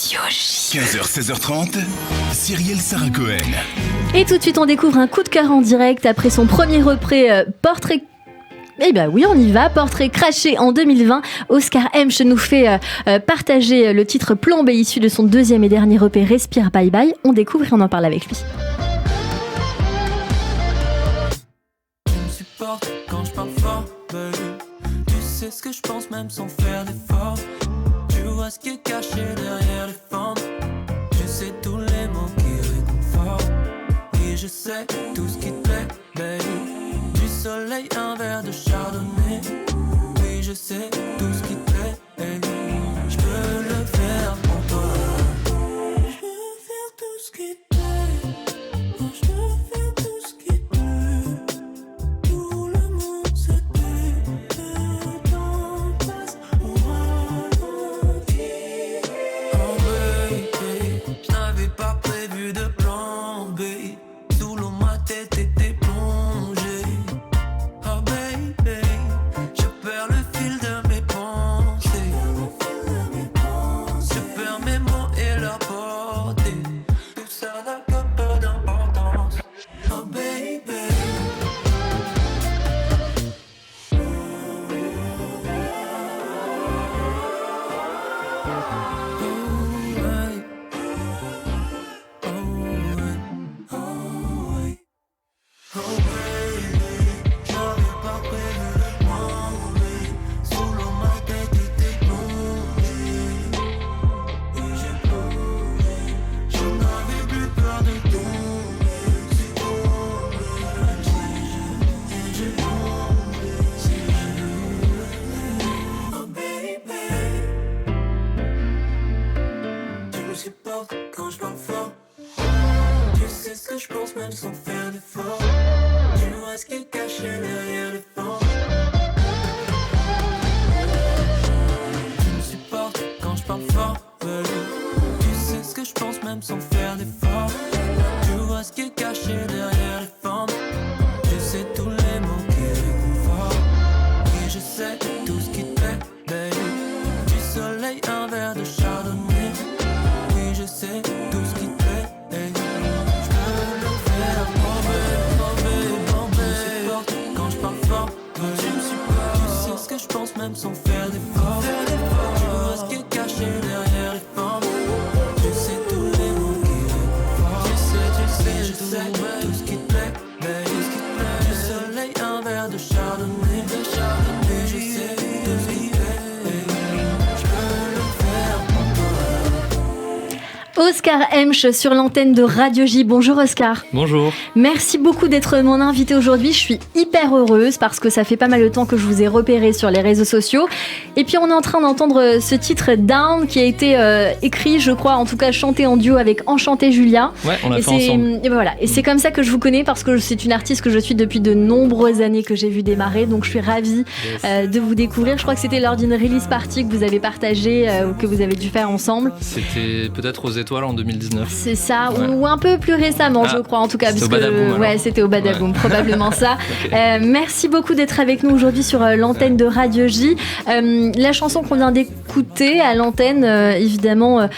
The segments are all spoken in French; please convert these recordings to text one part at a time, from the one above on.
Radio J. 15h, 16h30, Cyrielle Sarah Cohen. Et tout de suite, on découvre un coup de cœur en direct après son premier repris portrait. Eh bien oui, on y va. Portrait craché en 2020. Oscar Hemsch nous fait partager le titre Plan B issu de son deuxième et dernier EP Respire Bye Bye. On découvre et on en parle avec lui. Tu me supportes quand je parle fort, baby. Tu sais ce que je pense même sans faire d'effort. Tu vois ce qui est caché derrière les formes. Tu sais tous les mots qui réconfortent. Et je sais tout ce qui te plaît, baby. Du soleil, un verre de chardonnay. Oui, je sais tout ce qui te plaît, baby. Je peux le faire pour toi. Je peux faire tout ce qui te plaît. Oh, je peux faire tout ce qui te plaît. Tout le monde se tait. Le temps passe au ralenti. Oh baby, je n'avais pas prévu de plan B. Sous l'eau ma tête était plongée. Oh baby, je perds le fil de mes pensées. Je perds mes mots et leur portée. Tout ça n'a que peu d'importance. Oh baby. Quand je parle fort, tu sais ce que je pense même sans faire d'effort. Tu vois ce qui est caché derrière les formes. Tu me supportes quand je parle fort, baby. Tu sais ce que je pense même sans faire d'effort. Tu vois ce qui est caché derrière les formes. Tu sais tous les mots qui réconfortent. Et je sais tout ce qui te plaît, baby. Du soleil, un verre de chardonnay. Je sais tout ce qui te plaît, hey. Je peux le faire, Bombay. Tu me supportes quand je parle fort, tu me supportes. Tu sais ce que je pense même sans faire d'effort. Tu vois ce qui est caché derrière les formes. Tu sais tous les mots qui réconfortent. Je sais tout ce qui te plaît, baby. Du soleil, un verre de chardonnay. Et je sais tout ce qui te plaît, hey. Je peux le faire pour toi. Oscar Hemsch sur l'antenne de Radio J. Bonjour Oscar. Bonjour. Merci beaucoup d'être mon invité aujourd'hui. Je suis hyper heureuse parce que ça fait pas mal de temps que je vous ai repéré sur les réseaux sociaux. Et puis on est en train d'entendre ce titre Down qui a été écrit, je crois, en tout cas chanté en duo avec Enchanté Julia. Ouais, on l'a fait ensemble. Et voilà. Et c'est comme ça que je vous connais parce que c'est une artiste que je suis depuis de nombreuses années que j'ai vu démarrer. Donc je suis ravie de vous découvrir. Je crois que c'était lors d'une release party que vous avez partagé ou que vous avez dû faire ensemble. C'était peut-être aux Étoiles en 2019. C'est ça, Ouais. ou un peu plus récemment, je crois, en tout cas. C'était Parce au Badaboom, alors. ouais, c'était au Badaboom, Ouais. probablement ça. Okay. Merci beaucoup d'être avec nous aujourd'hui sur l'antenne de Radio J. La chanson qu'on vient d'écouter à l'antenne, évidemment,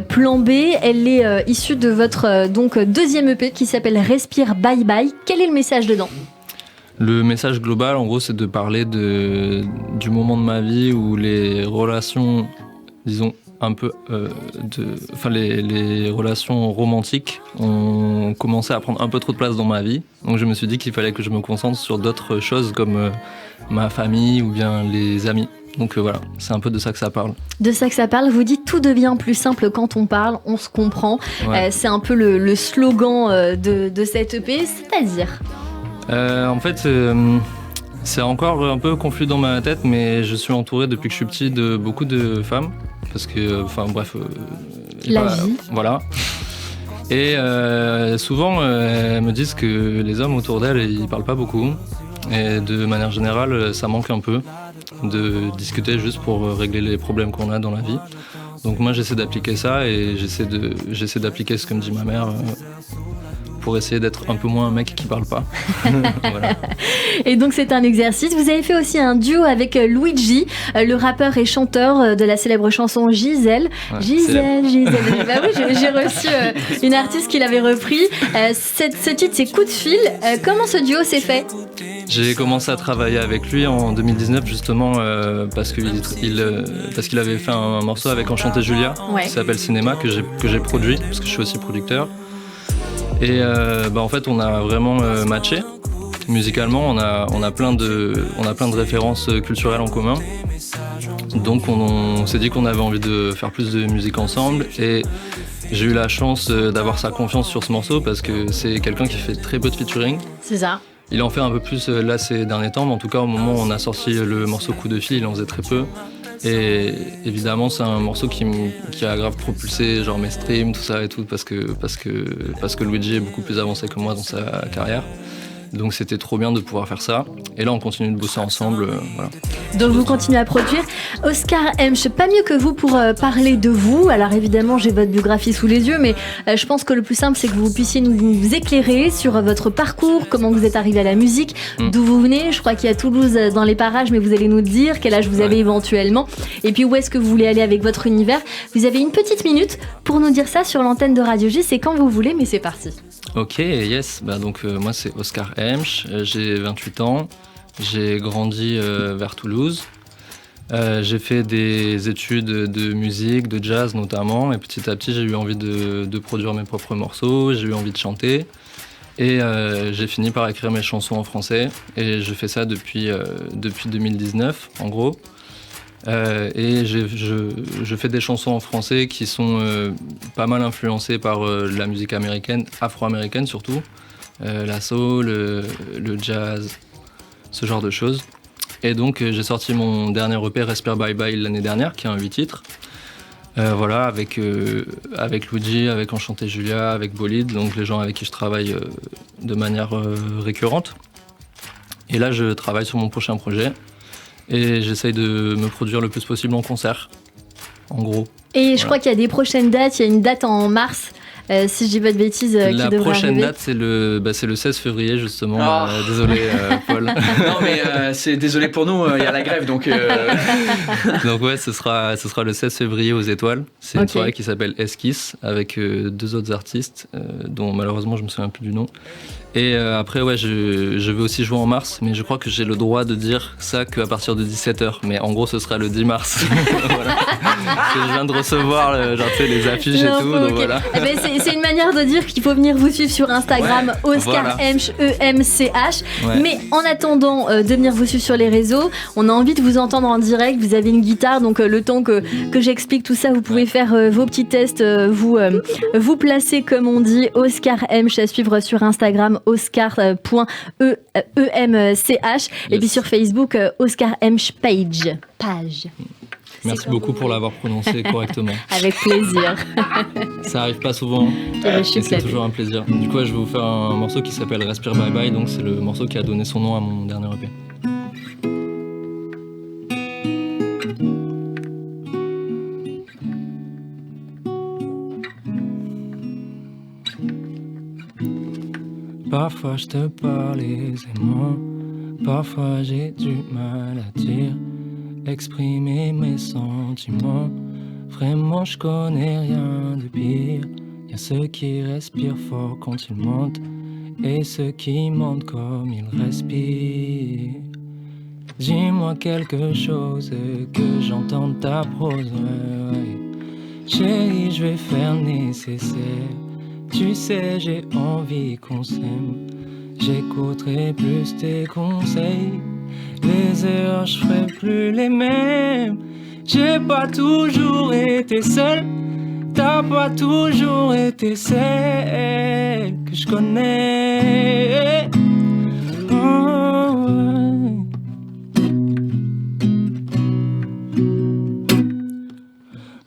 Plan B, elle est issue de votre donc deuxième EP qui s'appelle Respire Bye Bye. Quel est le message dedans ? Le message global, en gros, c'est de parler du moment de ma vie où les relations, disons, un peu les relations romantiques ont commencé à prendre un peu trop de place dans ma vie. Donc je me suis dit qu'il fallait que je me concentre sur d'autres choses comme ma famille ou bien les amis. Donc voilà, c'est un peu de ça que ça parle. De ça que ça parle, vous dites tout devient plus simple quand on parle, on se comprend. Ouais. C'est un peu le slogan de cette EP, c'est-à-dire En fait, c'est encore un peu confus dans ma tête, mais je suis entouré depuis que je suis petit de beaucoup de femmes. Parce que, la vie. Voilà. Et souvent, elles me disent que les hommes autour d'elles, ils parlent pas beaucoup. Et de manière générale, ça manque un peu de discuter juste pour régler les problèmes qu'on a dans la vie. Donc moi, j'essaie d'appliquer ça et j'essaie d'appliquer ce que me dit ma mère pour essayer d'être un peu moins un mec qui parle pas. Voilà. Et donc c'est un exercice. Vous avez fait aussi un duo avec Luigi, le rappeur et chanteur de la célèbre chanson Gisèle. Ouais, Gisèle. Bah oui, j'ai reçu une artiste qui l'avait repris. Ce titre, c'est Coup de fil. Comment ce duo s'est fait? J'ai commencé à travailler avec lui en 2019 justement parce qu'il avait fait un morceau avec Enchanté Julia qui s'appelle Cinéma que j'ai produit parce que je suis aussi producteur. Et en fait on a vraiment matché. Musicalement, on a plein de références culturelles en commun. Donc on s'est dit qu'on avait envie de faire plus de musique ensemble et j'ai eu la chance d'avoir sa confiance sur ce morceau parce que c'est quelqu'un qui fait très peu de featuring. C'est ça. Il en fait un peu plus là ces derniers temps, mais en tout cas au moment où on a sorti le morceau Coup de fil, il en faisait très peu. Et évidemment c'est un morceau qui a grave propulsé genre mes streams, tout ça et tout parce que Luigi est beaucoup plus avancé que moi dans sa carrière. Donc c'était trop bien de pouvoir faire ça. Et là on continue de bosser ensemble. Voilà. Donc vous continuez à produire. Oscar Hemsch, pas mieux que vous pour parler de vous. Alors évidemment j'ai votre biographie sous les yeux, mais je pense que le plus simple c'est que vous puissiez nous éclairer sur votre parcours, comment vous êtes arrivé à la musique, d'où vous venez. Je crois qu'il y a Toulouse dans les parages, mais vous allez nous le dire, quel âge vous avez éventuellement. Et puis où est-ce que vous voulez aller avec votre univers. Vous avez une petite minute pour nous dire ça sur l'antenne de Radio J, c'est quand vous voulez, mais c'est parti. Ok, yes. Donc moi c'est Oscar Hemsch, j'ai 28 ans, j'ai grandi vers Toulouse. J'ai fait des études de musique, de jazz notamment, et petit à petit j'ai eu envie de produire mes propres morceaux, j'ai eu envie de chanter. Et j'ai fini par écrire mes chansons en français, et je fais ça depuis 2019 en gros. Et je fais des chansons en français qui sont pas mal influencées par la musique américaine, afro-américaine surtout, la soul, le jazz, ce genre de choses. Et donc j'ai sorti mon dernier EP Respire Bye Bye l'année dernière, qui a un 8 titres. Voilà, avec Luigi, avec Enchanté Julia, avec Bolide, donc les gens avec qui je travaille de manière récurrente. Et là je travaille sur mon prochain projet. Et j'essaye de me produire le plus possible en concert, en gros. Et je crois qu'il y a des prochaines dates, il y a une date en mars, si je dis pas de bêtises, qui devrait arriver. La prochaine date, c'est le 16 février, justement. Désolé, Paul. Non, mais c'est désolé pour nous, il y a la grève, donc... Donc ouais, ce sera le 16 février aux Étoiles. C'est une soirée qui s'appelle Esquisse, avec 2 autres artistes, dont malheureusement je me souviens plus du nom. Et après, ouais, je vais aussi jouer en mars, mais je crois que j'ai le droit de dire ça qu'à partir de 17h. Mais en gros, ce sera le 10 mars. Voilà. Je viens de recevoir les affiches et tout, donc voilà. Mais c'est une manière de dire qu'il faut venir vous suivre sur Instagram, Oscar Hemsch, EMCH. Ouais. Mais en attendant de venir vous suivre sur les réseaux, on a envie de vous entendre en direct. Vous avez une guitare, donc le temps que j'explique tout ça, vous pouvez faire vos petits tests, vous placer comme on dit, Oscar Hemsch à suivre sur Instagram. Oscar.emch et puis sur Facebook Oscar Hemsch page. Merci beaucoup pour l'avoir prononcé correctement. Avec plaisir. Ça arrive pas souvent et c'est toujours un plaisir. Du coup je vais vous faire un morceau qui s'appelle Respire Bye Bye, donc c'est le morceau qui a donné son nom à mon dernier EP. Parfois je te parle aisément, parfois j'ai du mal à dire, exprimer mes sentiments. Vraiment je connais rien de pire. Y'a ceux qui respirent fort quand ils mentent et ceux qui mentent comme ils respirent. Dis-moi quelque chose que j'entende ta prose. Chérie, je vais faire nécessaire. Tu sais, j'ai envie qu'on s'aime. J'écouterai plus tes conseils. Les erreurs, je ferai plus les mêmes. J'ai pas toujours été seul. T'as pas toujours été celle que je connais.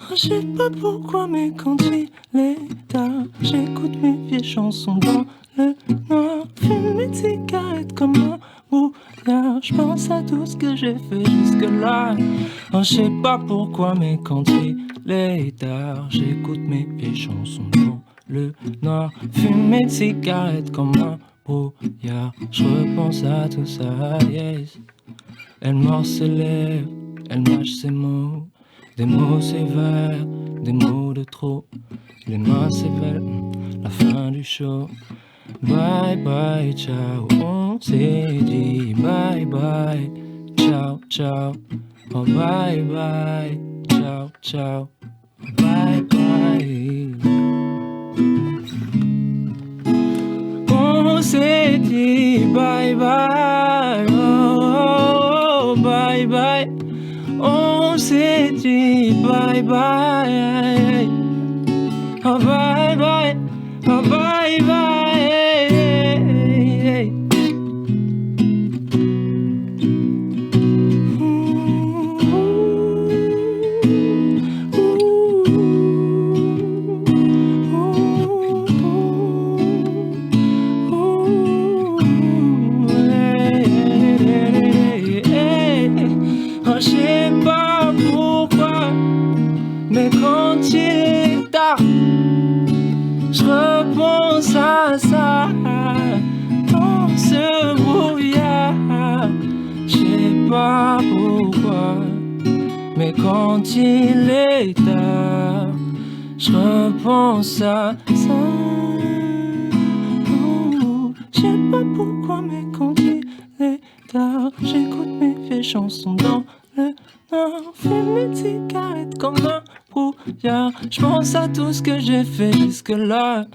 Je sais pas pourquoi, mais quand il est tard, j'écoute mes vieilles chansons dans le noir. Fume mes cigarettes comme un brouillard. Je pense à tout ce que j'ai fait jusque-là. Je sais pas pourquoi, mais quand il est tard, j'écoute mes vieilles chansons dans le noir, fumée de cigarette comme un brouillard. Je repense à tout ça, yes. Elle mord ses lèvres, elle mâche ses mots. Des mots sévères, des mots de trop. Les mains s'éveillent, la fin du show. Bye bye, ciao, on s'est dit bye bye. Ciao, ciao, oh bye bye. Ciao, ciao, bye bye. On s'est dit bye bye, oh, oh, bye bye. On s'est dit bye bye, oh bye bye, oh bye bye. Je sais pas pourquoi, mais quand il est tard, je repense à ça, dans ce brouillard. Je sais pas pourquoi, mais quand il est tard, je repense à ça. Je sais pas pourquoi, mais quand il est tard, j'écoute mes vieilles chansons dans le nord, fume une cigarette comme un brouillard. Je pense à tout ce que j'ai fait jusque-là.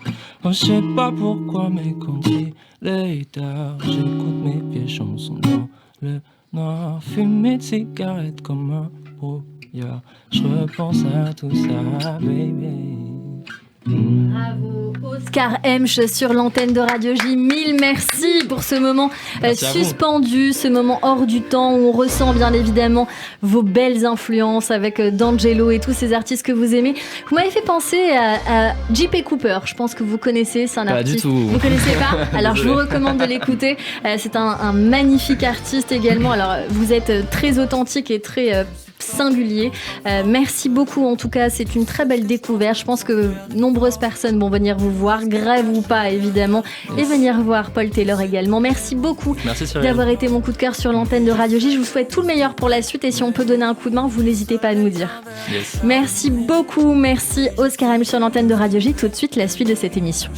Oh, je sais pas pourquoi, mais quand il est tard, j'écoute mes vieilles chansons dans le nord, fume une cigarette comme un brouillard. Je repense à tout ça, baby. Bravo, Oscar Hemsch sur l'antenne de Radio J. Mille merci pour ce moment suspendu, ce moment hors du temps où on ressent bien évidemment vos belles influences avec D'Angelo et tous ces artistes que vous aimez. Vous m'avez fait penser à J.P. Cooper, je pense que vous connaissez, c'est un artiste. Pas du tout. Vous connaissez pas? Alors je vous recommande de l'écouter. C'est un magnifique artiste également. Alors vous êtes très authentique et très singulier. Merci beaucoup en tout cas, c'est une très belle découverte. Je pense que nombreuses personnes vont venir vous voir, grève ou pas évidemment, et venir voir Paul Taylor également. Merci beaucoup d'avoir été mon coup de cœur sur l'antenne de Radio J. Je vous souhaite tout le meilleur pour la suite et si on peut donner un coup de main, vous n'hésitez pas à nous dire. Merci beaucoup, merci Oscar Hemsch sur l'antenne de Radio J. Tout de suite la suite de cette émission.